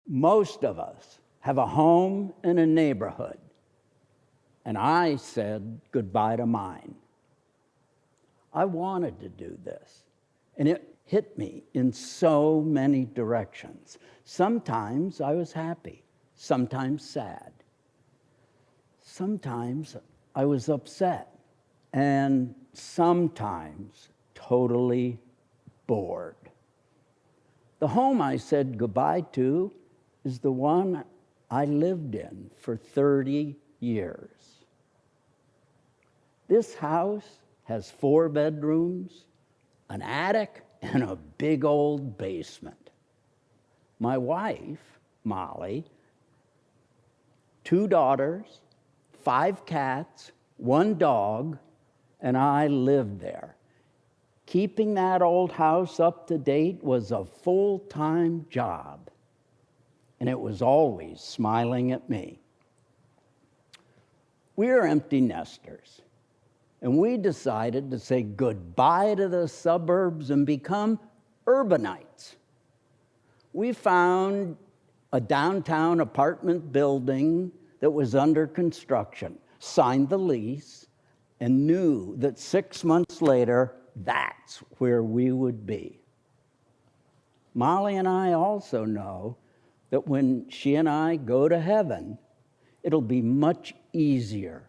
Most of us have a home in a neighborhood, and I said goodbye to mine. I wanted to do this, and it hit me in so many directions. Sometimes I was happy, sometimes sad. Sometimes I was upset, and sometimes totally bored. The home I said goodbye to is the one I lived in for 30 years. This house has 4 bedrooms, an attic, and a big old basement. My wife, Molly, 2 daughters, 5 cats, 1 dog, and I lived there. Keeping that old house up to date was a full-time job, and it was always smiling at me. We're empty nesters, and we decided to say goodbye to the suburbs and become urbanites. We found a downtown apartment building that was under construction, signed the lease, and knew that 6 months later, that's where we would be. Molly and I also know that when she and I go to heaven, it'll be much easier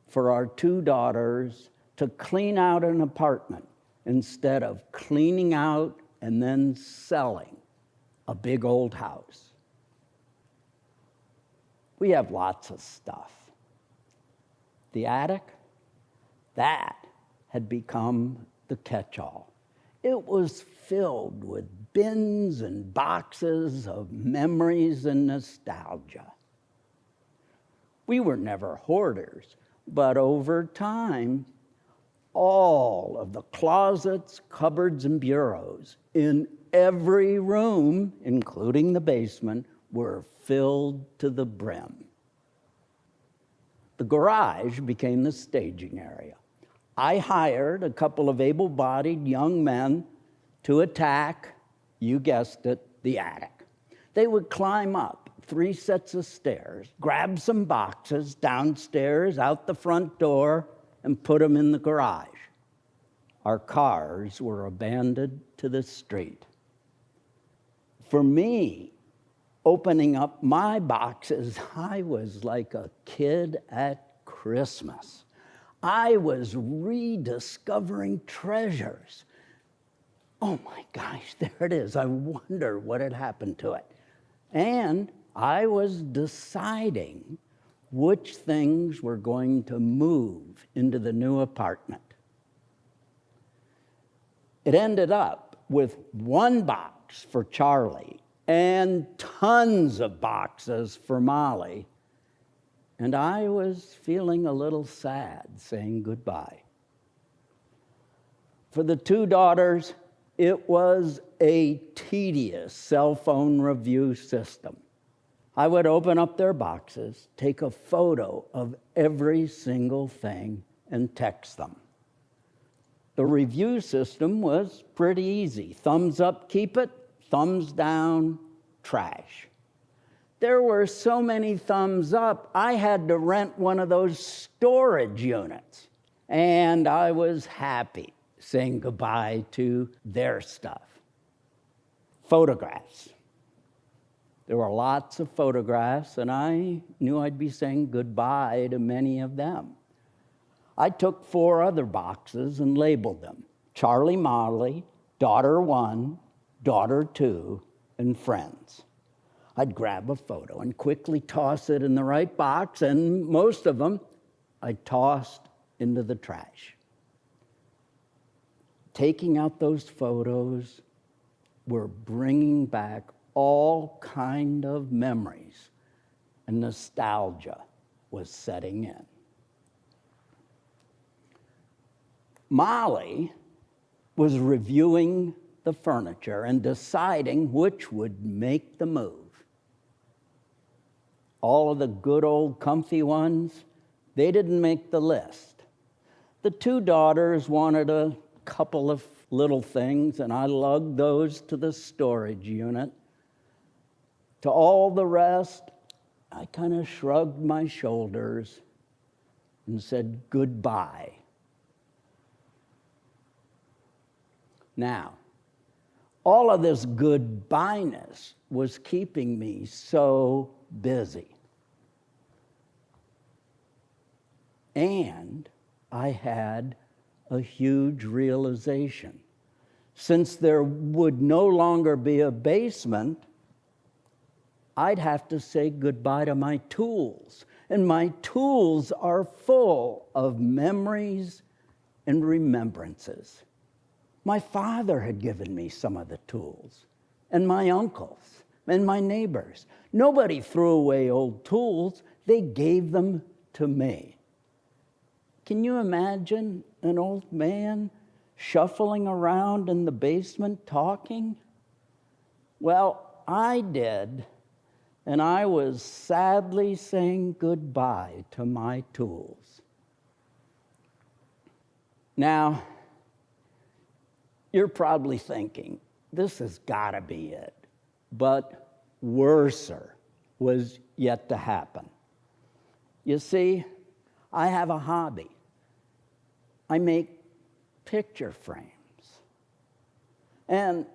for our 2 daughters to clean out an apartment instead of cleaning out and then selling a big old house. We have lots of stuff. The attic, that had become the catch-all. It was filled with bins and boxes of memories and nostalgia. We were never hoarders, but over time, all of the closets, cupboards, and bureaus in every room, including the basement, were filled to the brim. The garage became the staging area. I hired a couple of able-bodied young men to attack, you guessed it, the attic. They would climb up 3 sets of stairs, grab some boxes downstairs out the front door, and put them in the garage. Our cars were abandoned to the street. For me, opening up my boxes, I was like a kid at Christmas. I was rediscovering treasures. Oh my gosh, there it is. I wonder what had happened to it. And I was deciding which things were going to move into the new apartment. It ended up with 1 box for Charlie and tons of boxes for Molly. And I was feeling a little sad saying goodbye. For the 2 daughters, it was a tedious cell phone review system. I would open up their boxes, take a photo of every single thing, and text them. The review system was pretty easy. Thumbs up, keep it. Thumbs down, trash. There were so many thumbs up, I had to rent one of those storage units. And I was happy saying goodbye to their stuff. Photographs. There were lots of photographs, and I knew I'd be saying goodbye to many of them. I took 4 other boxes and labeled them: Charlie, Molly, daughter 1, daughter 2, and friends. I'd grab a photo and quickly toss it in the right box, and most of them I tossed into the trash. Taking out those photos were bringing back all kind of memories, and nostalgia was setting in. Molly was reviewing the furniture and deciding which would make the move. All of the good old comfy ones, they didn't make the list. The 2 daughters wanted a couple of little things, and I lugged those to the storage unit. To all the rest, I kind of shrugged my shoulders and said goodbye. Now, all of this goodbye-ness was keeping me so busy. And I had a huge realization. Since there would no longer be a basement, I'd have to say goodbye to my tools. And my tools are full of memories and remembrances. My father had given me some of the tools, and my uncles, and my neighbors. Nobody threw away old tools. They gave them to me. Can you imagine an old man shuffling around in the basement talking? Well, I did, and I was sadly saying goodbye to my tools. Now, you're probably thinking, this has got to be it. But worser was yet to happen. You see, I have a hobby. I make picture frames. And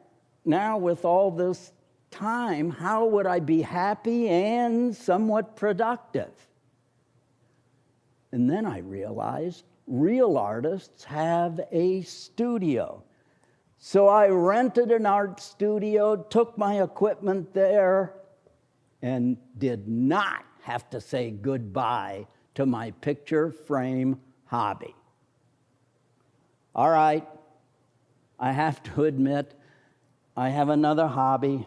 now with all this time, how would I be happy and somewhat productive? And then I realized real artists have a studio. So I rented an art studio, took my equipment there, and did not have to say goodbye to my picture frame hobby. All right, I have to admit, I have another hobby.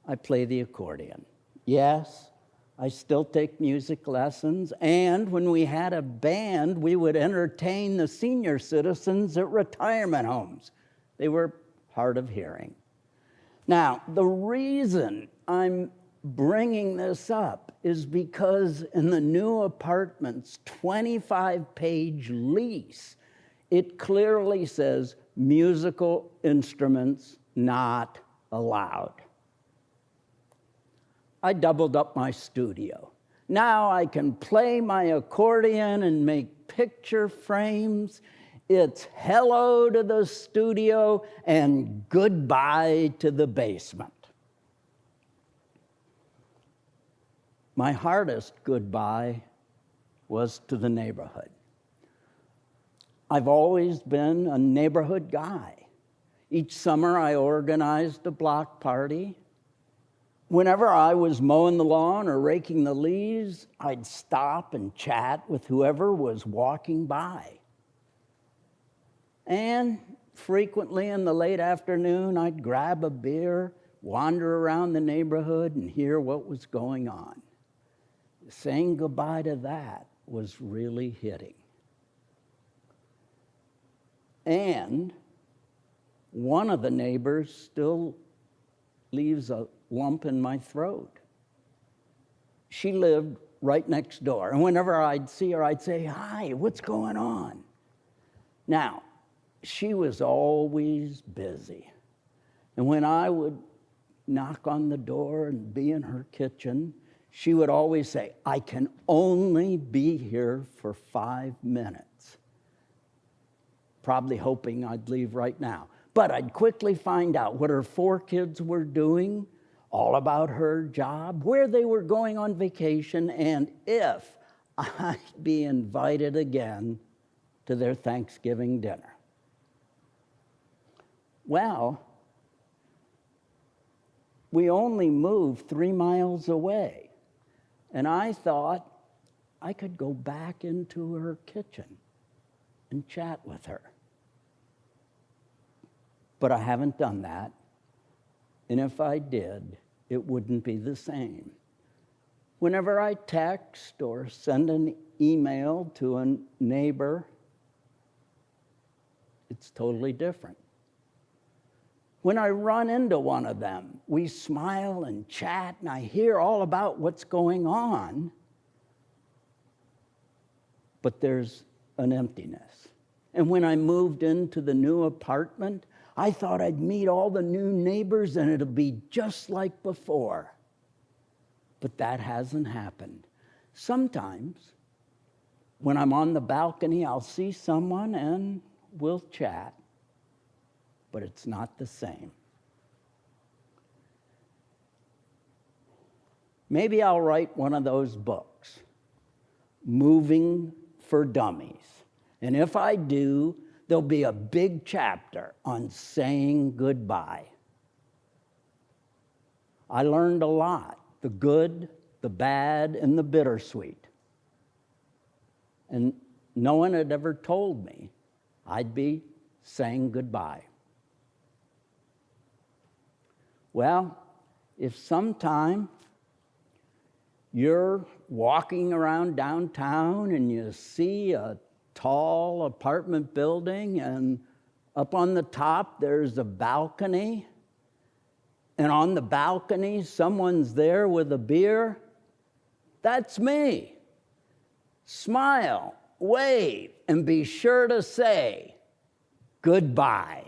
I play the accordion. Yes, I still take music lessons, and when we had a band, we would entertain the senior citizens at retirement homes. They were hard of hearing. Now, the reason I'm bringing this up is because in the new apartment's 25-page lease, it clearly says musical instruments not allowed. I doubled up my studio. Now I can play my accordion and make picture frames. It's hello to the studio and goodbye to the basement. My hardest goodbye was to the neighborhood. I've always been a neighborhood guy. Each summer I organized a block party. Whenever I was mowing the lawn or raking the leaves, I'd stop and chat with whoever was walking by. And frequently in the late afternoon, I'd grab a beer, wander around the neighborhood, and hear what was going on. Saying goodbye to that was really hitting. And one of the neighbors still leaves a lump in my throat. She lived right next door, and whenever I'd see her, I'd say, "Hi, what's going on?" Now, she was always busy, and when I would knock on the door and be in her kitchen, she would always say, "I can only be here for 5 minutes," probably hoping I'd leave right now. But I'd quickly find out what her 4 kids were doing, all about her job, where they were going on vacation, and if I'd be invited again to their Thanksgiving dinner. Well, we only moved 3 miles away, and I thought I could go back into her kitchen and chat with her. But I haven't done that. And if I did, it wouldn't be the same. Whenever I text or send an email to a neighbor, it's totally different. When I run into one of them, we smile and chat, and I hear all about what's going on, but there's an emptiness. And when I moved into the new apartment, I thought I'd meet all the new neighbors and it'll be just like before. But that hasn't happened. Sometimes, when I'm on the balcony, I'll see someone and we'll chat. But it's not the same. Maybe I'll write one of those books, Moving for Dummies. And if I do, there'll be a big chapter on saying goodbye. I learned a lot, the good, the bad, and the bittersweet. And no one had ever told me I'd be saying goodbye. Well, if sometime you're walking around downtown and you see a tall apartment building and up on the top there's a balcony, and on the balcony someone's there with a beer, that's me. Smile, wave, and be sure to say goodbye.